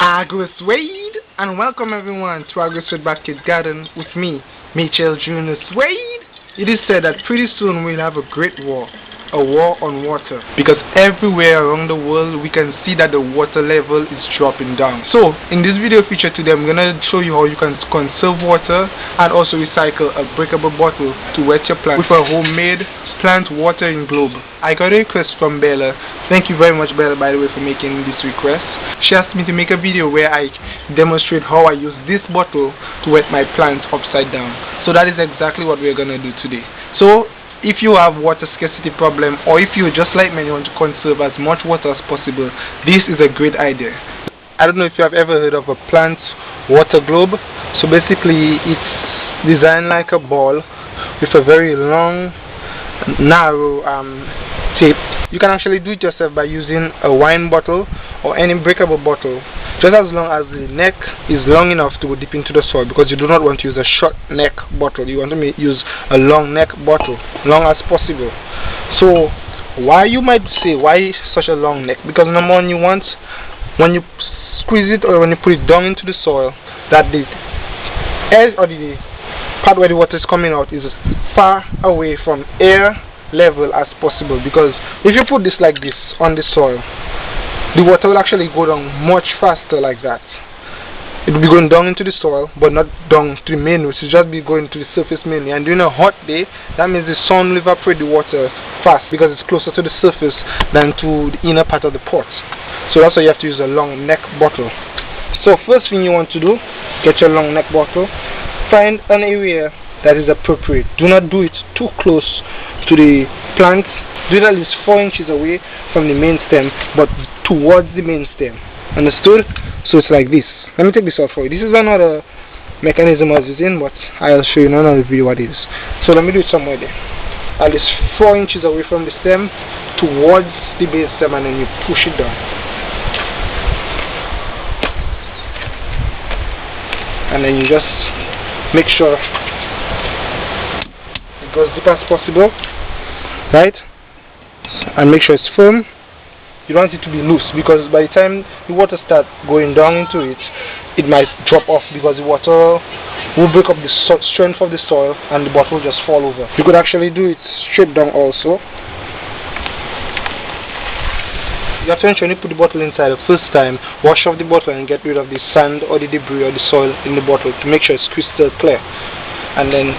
Agrosuede, and welcome everyone to Agrosuede Backyard Gardening with me, Mitchel Junior Suede. It is said that pretty soon we'll have a great war, a war on water, because everywhere around the world we can see that the water level is dropping down. So in this video feature today, I'm gonna show you how you can conserve water and also recycle a breakable bottle to wet your plant with a homemade plant watering globe. I got a request from Bella. Thank you very much, Bella, by the way, for making this request. She asked me to make a video where I demonstrate how I use this bottle to wet my plants upside down. So that is exactly what we're gonna do today. So if you have water scarcity problem, or if you're just like me and you want to conserve as much water as possible, this is a great idea. I don't know if you have ever heard of a plant water globe. So basically it's designed like a ball with a very long narrow tape. You can actually do it yourself by using a wine bottle or any breakable bottle, just as long as the neck is long enough to go deep into the soil, because you do not want to use a short neck bottle. You want to use a long neck bottle, long as possible. So why, you might say, why such a long neck? Because number one, you want, when you squeeze it or when you put it down into the soil, that the edge or the part where the water is coming out is far away from air level as possible. Because if you put this like this on the soil, the water will actually go down much faster like that. It will be going down into the soil, but not down to the main roots. It will just be going to the surface mainly. And during a hot day, that means the sun will evaporate the water fast, because it's closer to the surface than to the inner part of the pot. So that's why you have to use a long neck bottle. So first thing you want to do, get your long neck bottle. Find an area that is appropriate. Do not do it too close to the plant. Do it at least 4 inches away from the main stem, but towards the main stem. Understood? So it's like this. Let me take this off for you. This is another mechanism I was using, but I'll show you in another video what it is. So let me do it somewhere there. At least 4 inches away from the stem, towards the base stem, and then you push it down. And then you just make sure it goes deep as possible, right? And make sure it's firm. You don't want it to be loose, because by the time the water starts going down into it, it might drop off, because the water will break up the strength of the soil and the bottle will just fall over. You could actually do it straight down also. You have to ensure when you put the bottle inside the first time, wash off the bottle and get rid of the sand or the debris or the soil in the bottle to make sure it's crystal clear. And then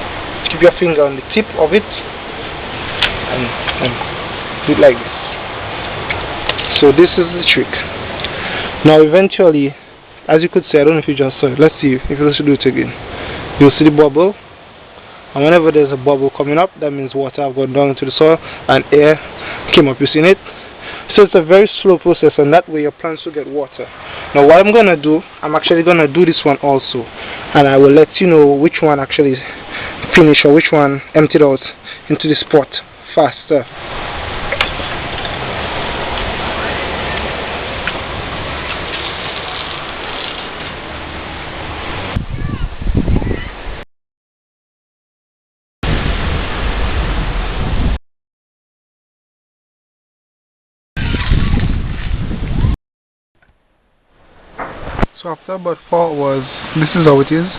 keep your finger on the tip of it and do it like this. So this is the trick. Now eventually, as you could see, I don't know if you just saw it, let's see if you should do it again. You'll see the bubble, and whenever there's a bubble coming up, that means water have gone down into the soil and air came up. You seen it? So it's a very slow process, and that way your plants will get water. Now what I'm gonna do, I'm actually gonna do this one also, and I will let you know which one actually finished or which one emptied out into this pot faster. So after about 4 hours, this is how it is.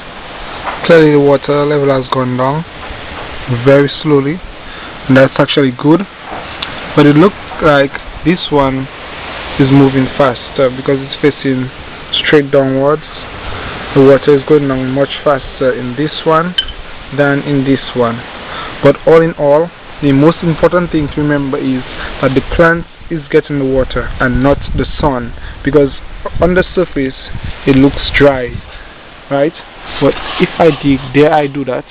Clearly the water level has gone down very slowly, and that's actually good. But it looks like this one is moving faster because it's facing straight downwards. The water is going down much faster in this one than in this one. But all in all, the most important thing to remember is that the plant is getting the water and not the sun, because on the surface it looks dry, right? But if I dig there, I do that,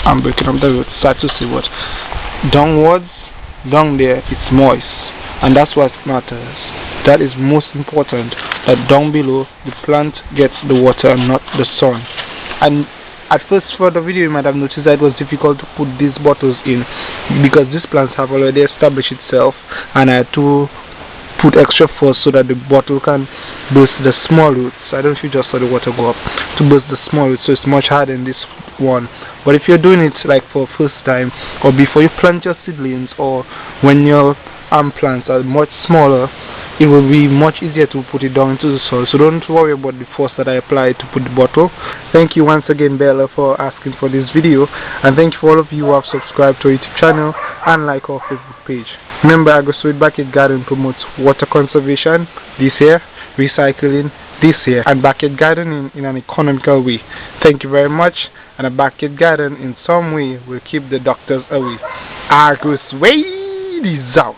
I'm breaking up the root, start to see what downwards, down there it's moist, and that's what matters. That is most important, that down below the plant gets the water and not the sun. And at first for the video you might have noticed that it was difficult to put these bottles in, because these plants have already established itself, and I had to put extra force so that the bottle can burst the small roots. I don't know if you just saw the water go up to burst the small roots, so it's much harder in this one. But if you're doing it like for first time, or before you plant your seedlings, or when your plants are much smaller, it will be much easier to put it down into the soil. So don't worry about the force that I applied to put the bottle. Thank you once again, Bella, for asking for this video, and thank you for all of you who have subscribed to our YouTube channel and like our Facebook page. Remember, Agrosuede Backyard Garden promotes water conservation this year, recycling this year, and backyard gardening in an economical way. Thank you very much, and a backyard garden in some way will keep the doctors away. Agrosuede is out.